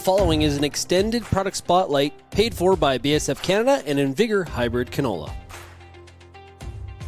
following is an extended product spotlight paid for by BASF Canada and Invigor Hybrid Canola.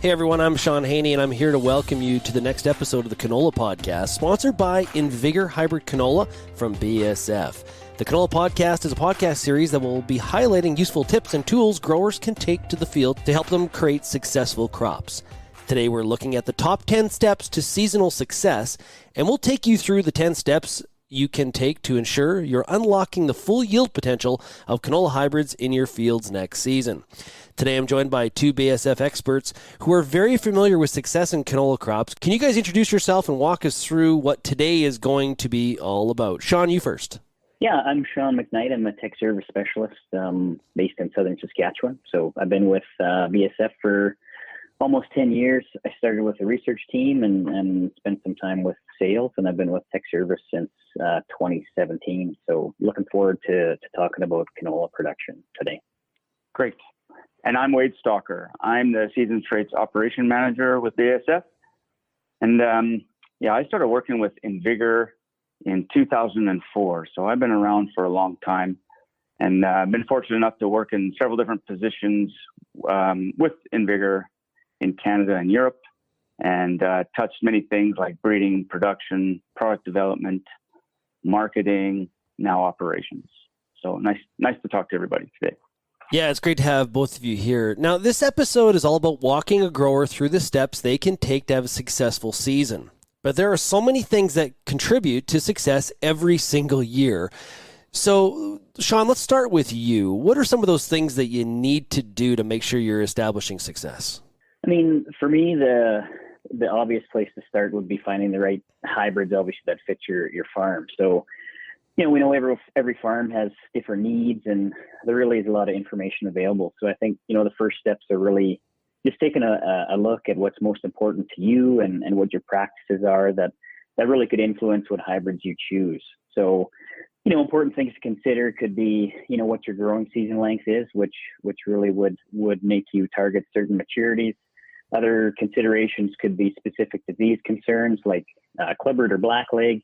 Hey everyone, I'm Sean Haney and I'm here to welcome you to the next episode of the Canola Podcast, sponsored by Invigor Hybrid Canola from BASF. The Canola Podcast is a podcast series that will be highlighting useful tips and tools growers can take to the field to help them create successful crops. Today we're looking at the top 10 steps to seasonal success, and we'll take you through the 10 steps you can take to ensure you're unlocking the full yield potential of canola hybrids in your fields next season. Today I'm joined by two BASF experts who are very familiar with success in canola crops. Can you guys introduce yourself and walk us through what today is going to be all about? Sean, you first. Yeah, I'm Sean McKnight. I'm a tech service specialist based in southern Saskatchewan. So I've been with BASF for almost 10 years. I started with the research team and spent some time with sales, and I've been with tech service since 2017. So looking forward to talking about canola production today. Great. And I'm Wade Stalker. I'm the Seasons Traits Operation Manager with BASF. And I started working with Invigor in 2004. So I've been around for a long time, and I've been fortunate enough to work in several different positions with Invigor in Canada and Europe, and touched many things like breeding, production, product development, marketing, now operations. So nice to talk to everybody today. Yeah, it's great to have both of you here. Now, this episode is all about walking a grower through the steps they can take to have a successful season. But there are so many things that contribute to success every single year. So, Sean, let's start with you. What are some of those things that you need to do to make sure you're establishing success? I mean, for me, the obvious place to start would be finding the right hybrids, obviously, that fit your farm. So, we know every farm has different needs, and there really is a lot of information available. So I think, the first steps are really just taking a look at what's most important to you and what your practices are that really could influence what hybrids you choose. So, important things to consider could be, what your growing season length is, which really would make you target certain maturities. Other considerations could be specific disease concerns like Clubroot or blackleg.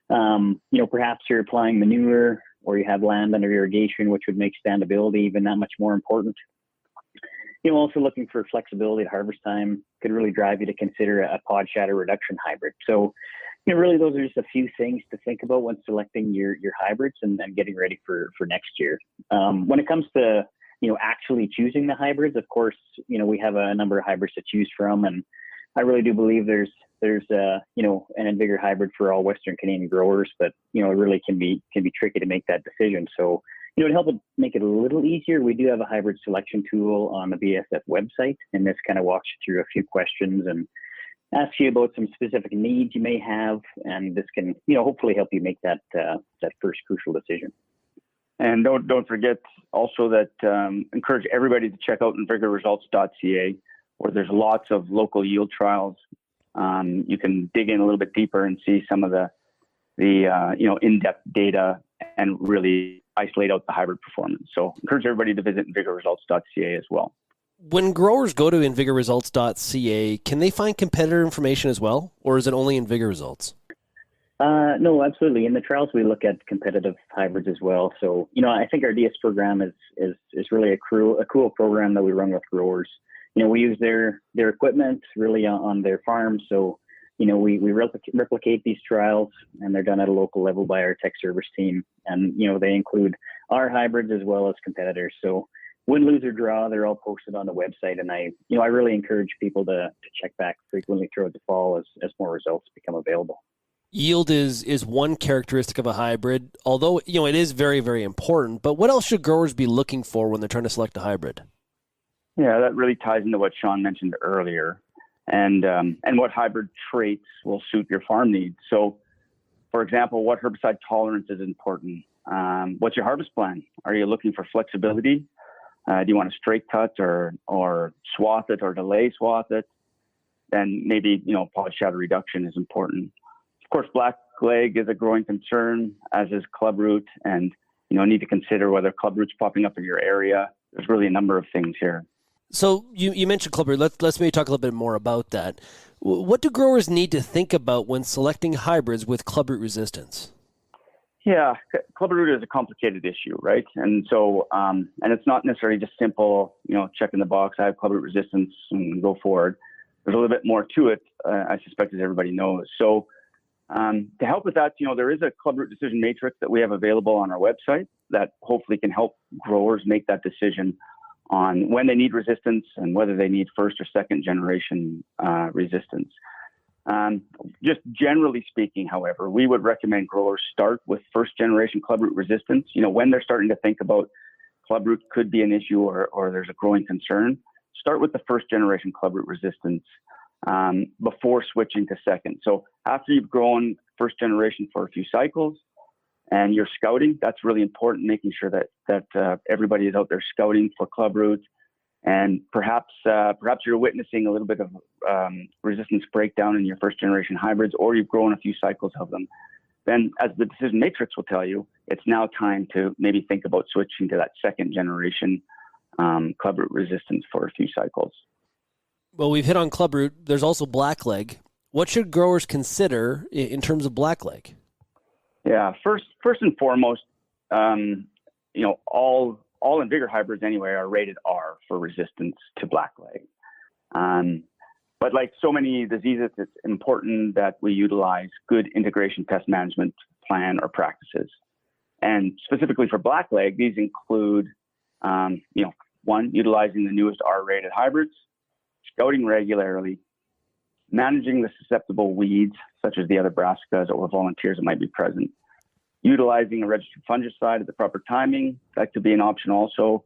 Perhaps you're applying manure or you have land under irrigation, which would make standability even that much more important. Also looking for flexibility at harvest time could really drive you to consider a pod shatter reduction hybrid. So, really those are just a few things to think about when selecting your hybrids and getting ready for next year. When it comes to actually choosing the hybrids, of course, we have a number of hybrids to choose from, and I really do believe there's an Invigor hybrid for all Western Canadian growers, but it really can be tricky to make that decision. So, to help make it a little easier, we do have a hybrid selection tool on the BASF website, and this kind of walks you through a few questions and asks you about some specific needs you may have, and this can hopefully help you make that first crucial decision. And don't forget also that encourage everybody to check out invigorresults.ca, where there's lots of local yield trials. You can dig in a little bit deeper and see some of the in-depth data and really isolate out the hybrid performance. So encourage everybody to visit invigorresults.ca as well. When growers go to invigorresults.ca, can they find competitor information as well, or is it only Invigor Results? No, absolutely. In the trials, we look at competitive hybrids as well. So, I think our DS program is really a cool program that we run with growers. We use their equipment really on their farms. So, we replicate these trials, and they're done at a local level by our tech service team. And, they include our hybrids as well as competitors. So win, lose, or draw, they're all posted on the website. And I really encourage people to check back frequently throughout the fall as more results become available. Yield is one characteristic of a hybrid, although it is very, very important. But what else should growers be looking for when they're trying to select a hybrid? Yeah, that really ties into what Sean mentioned earlier, and what hybrid traits will suit your farm needs. So, for example, what herbicide tolerance is important? What's your harvest plan? Are you looking for flexibility? Do you want to straight cut or swath it or delay swath it? Then maybe pod shatter reduction is important. Of course, blackleg is a growing concern, as is clubroot, and need to consider whether clubroot's popping up in your area. There's really a number of things here. So you mentioned clubroot. Let's maybe talk a little bit more about that. What do growers need to think about when selecting hybrids with clubroot resistance? Yeah, Clubroot is a complicated issue, right? And so, and it's not necessarily just simple, checking the box, I have Clubroot resistance and go forward. There's a little bit more to it, I suspect, as everybody knows. So to help with that, there is a Clubroot decision matrix that we have available on our website that hopefully can help growers make that decision on when they need resistance and whether they need first or second generation resistance. Just generally speaking, however, we would recommend growers start with first generation Clubroot resistance. When they're starting to think about Clubroot could be an issue or there's a growing concern, start with the first generation Clubroot resistance before switching to second. So after you've grown first generation for a few cycles and you're scouting, that's really important, making sure that everybody is out there scouting for Clubroot. And perhaps you're witnessing a little bit of resistance breakdown in your first generation hybrids, or you've grown a few cycles of them. Then, as the decision matrix will tell you, it's now time to maybe think about switching to that second generation Clubroot resistance for a few cycles. Well, we've hit on Clubroot. There's also blackleg. What should growers consider in terms of blackleg? Yeah, first and foremost, all in vigor hybrids anyway are rated R for resistance to blackleg. But like so many diseases, it's important that we utilize good integration pest management plan or practices. And specifically for blackleg, these include, one, utilizing the newest R-rated hybrids, scouting regularly, managing the susceptible weeds, such as the other brassicas or volunteers that might be present, utilizing a registered fungicide at the proper timing. That could be an option also.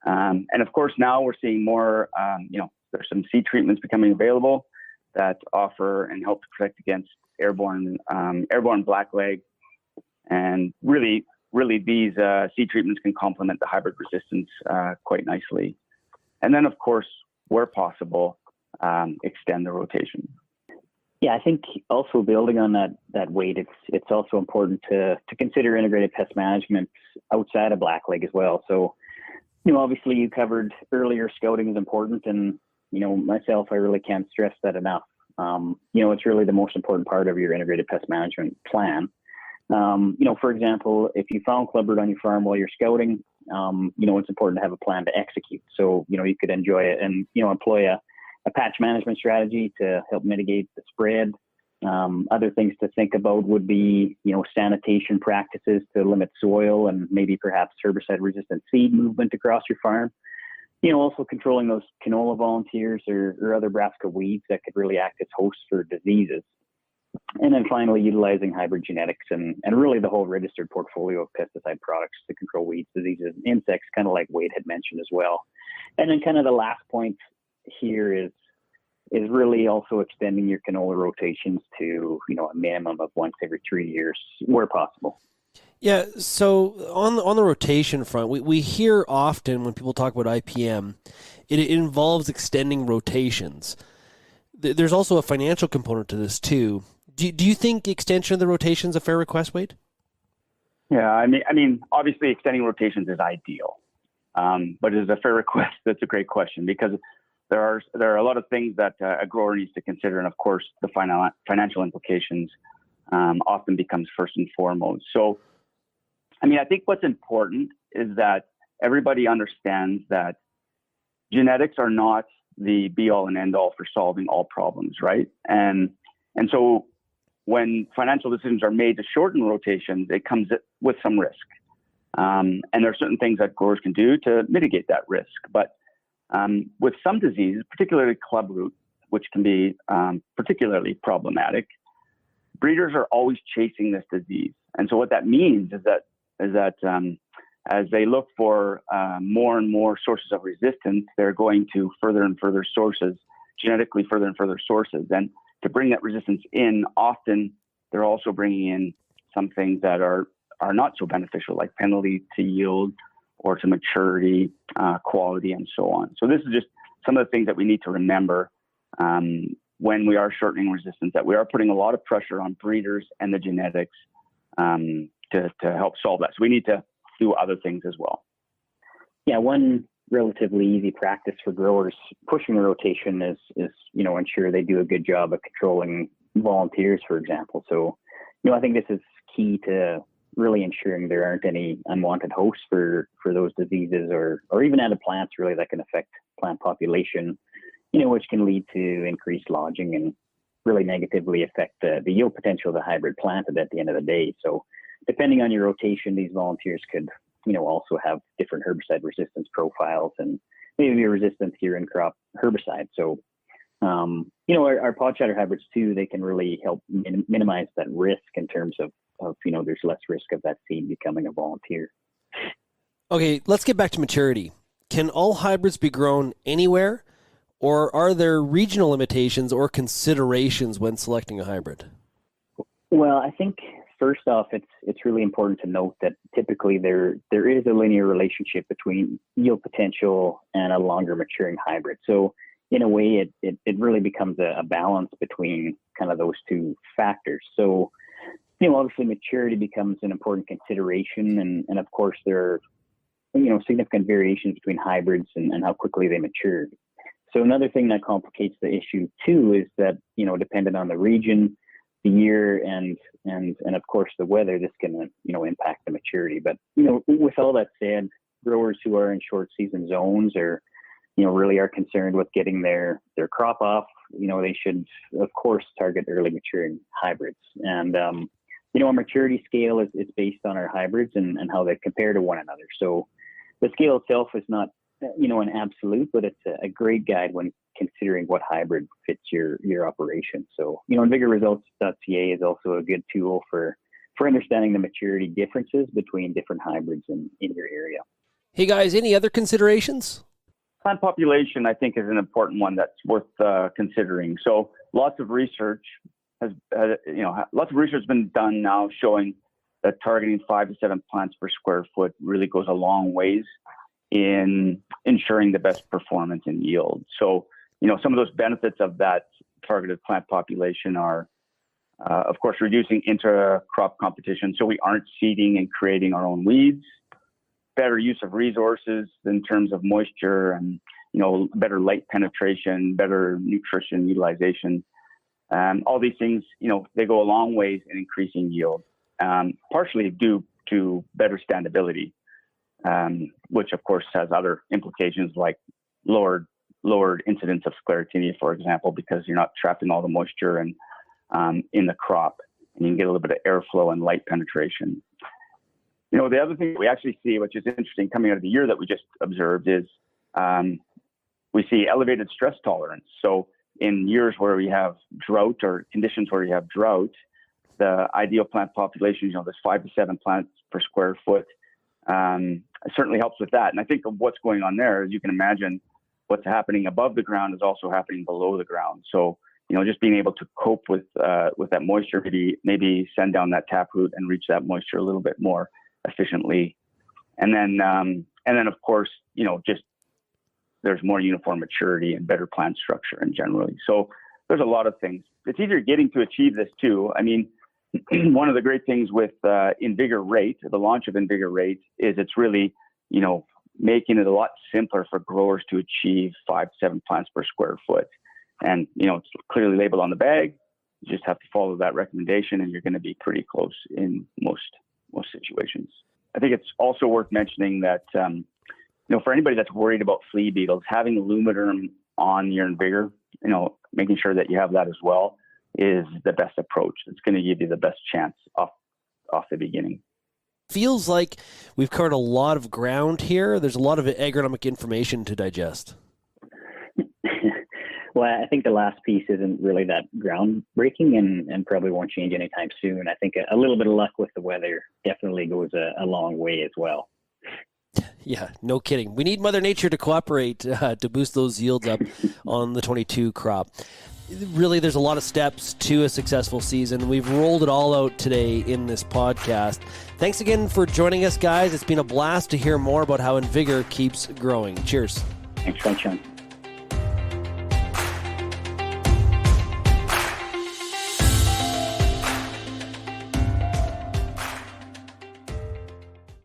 And of course, now we're seeing more, there's some seed treatments becoming available that offer and help to protect against airborne blackleg. And really these seed treatments can complement the hybrid resistance quite nicely. And then, of course, where possible, extend the rotation. Yeah, I think also building on that weight, it's also important to consider integrated pest management outside of blackleg as well. So, obviously you covered earlier scouting is important, and myself, I really can't stress that enough. It's really the most important part of your integrated pest management plan. For example, if you found Clubroot on your farm while you're scouting, it's important to have a plan to execute. So, you could enjoy it and, employ a patch management strategy to help mitigate the spread. Other things to think about would be, sanitation practices to limit soil and maybe perhaps herbicide-resistant seed movement across your farm. Also controlling those canola volunteers or other brassica weeds that could really act as hosts for diseases. And then finally, utilizing hybrid genetics and really the whole registered portfolio of pesticide products to control weeds, diseases, and insects, kind of like Wade had mentioned as well. And then kind of the last point here is really also extending your canola rotations to, a minimum of once every 3 years where possible. Yeah, so on the rotation front, we hear often when people talk about IPM, it involves extending rotations. There's also a financial component to this too. Do you think extension of the rotation is a fair request, Wade? Yeah, I mean, obviously extending rotations is ideal, but is it a fair request? That's a great question, because there are a lot of things that a grower needs to consider, and of course, the financial implications often becomes first and foremost. So, I think what's important is that everybody understands that genetics are not the be-all and end-all for solving all problems, right? And so when financial decisions are made to shorten rotations, it comes with some risk. And there are certain things that growers can do to mitigate that risk. But with some diseases, particularly Clubroot, which can be particularly problematic, breeders are always chasing this disease. And so what that means is that as they look for more and more sources of resistance, they're going to further and further sources, genetically further and further sources. And to bring that resistance in, often they're also bringing in some things that are not so beneficial, like penalty to yield or to maturity, quality, and so on. So this is just some of the things that we need to remember when we are shortening resistance, that we are putting a lot of pressure on breeders and the genetics to help solve that. So we need to do other things as well. Yeah, one relatively easy practice for growers pushing the rotation is ensure they do a good job of controlling volunteers, for example. So, I think this is key to, really ensuring there aren't any unwanted hosts for those diseases or even added plants really that can affect plant population, which can lead to increased lodging and really negatively affect the yield potential of the hybrid planted at the end of the day. So depending on your rotation, these volunteers could, also have different herbicide resistance profiles and maybe be resistant to your in-crop herbicide. So, our pod shatter hybrids too, they can really help minimize that risk in terms of, there's less risk of that seed becoming a volunteer. Okay, let's get back to maturity. Can all hybrids be grown anywhere, or are there regional limitations or considerations when selecting a hybrid? Well, I think first off, it's really important to note that typically there is a linear relationship between yield potential and a longer maturing hybrid. So in a way, it really becomes a balance between kind of those two factors. So, obviously maturity becomes an important consideration, and of course there are, significant variations between hybrids and how quickly they mature. So another thing that complicates the issue too is that, dependent on the region, the year, and of course the weather, this can, impact the maturity. But, with all that said, growers who are in short season zones or, really are concerned with getting their crop off, they should, of course, target early maturing hybrids. And, our maturity scale is based on our hybrids and how they compare to one another. So the scale itself is not, an absolute, but it's a great guide when considering what hybrid fits your operation. So, InvigorResults.ca is also a good tool for understanding the maturity differences between different hybrids in your area. Hey guys, any other considerations? Plant population, I think, is an important one that's worth considering. So lots of research has been done now showing that targeting 5 to 7 plants per square foot really goes a long ways in ensuring the best performance and yield. So, some of those benefits of that targeted plant population are, of course, reducing inter-crop competition so we aren't seeding and creating our own weeds, better use of resources in terms of moisture and, better light penetration, better nutrition utilization. All these things, they go a long ways in increasing yield, partially due to better standability, which of course has other implications like lowered incidence of sclerotinia, for example, because you're not trapping all the moisture and in the crop, and you can get a little bit of airflow and light penetration. The other thing that we actually see, which is interesting coming out of the year that we just observed, is we see elevated stress tolerance. So in years where we have drought or conditions where you have drought, the ideal plant population, there's 5 to 7 plants per square foot, certainly helps with that. And I think of what's going on there, as you can imagine, what's happening above the ground is also happening below the ground. So, just being able to cope with that moisture, maybe send down that taproot and reach that moisture a little bit more efficiently. And then of course, just there's more uniform maturity and better plant structure and generally. So there's a lot of things. It's easier getting to achieve this too. I mean, one of the great things with InvigorRate, the launch of InvigorRate, is it's really, making it a lot simpler for growers to achieve 5 to 7 plants per square foot. And, it's clearly labeled on the bag. You just have to follow that recommendation and you're going to be pretty close in most situations. I think it's also worth mentioning that, for anybody that's worried about flea beetles, having Lumiderm on your Invigor, making sure that you have that as well is the best approach. It's going to give you the best chance off the beginning. Feels like we've covered a lot of ground here. There's a lot of agronomic information to digest. Well, I think the last piece isn't really that groundbreaking and probably won't change anytime soon. I think a little bit of luck with the weather definitely goes a long way as well. Yeah, no kidding. We need Mother Nature to cooperate to boost those yields up on the 22 crop. Really, there's a lot of steps to a successful season. We've rolled it all out today in this podcast. Thanks again for joining us, guys. It's been a blast to hear more about how Invigor keeps growing. Cheers. Thanks, Sean.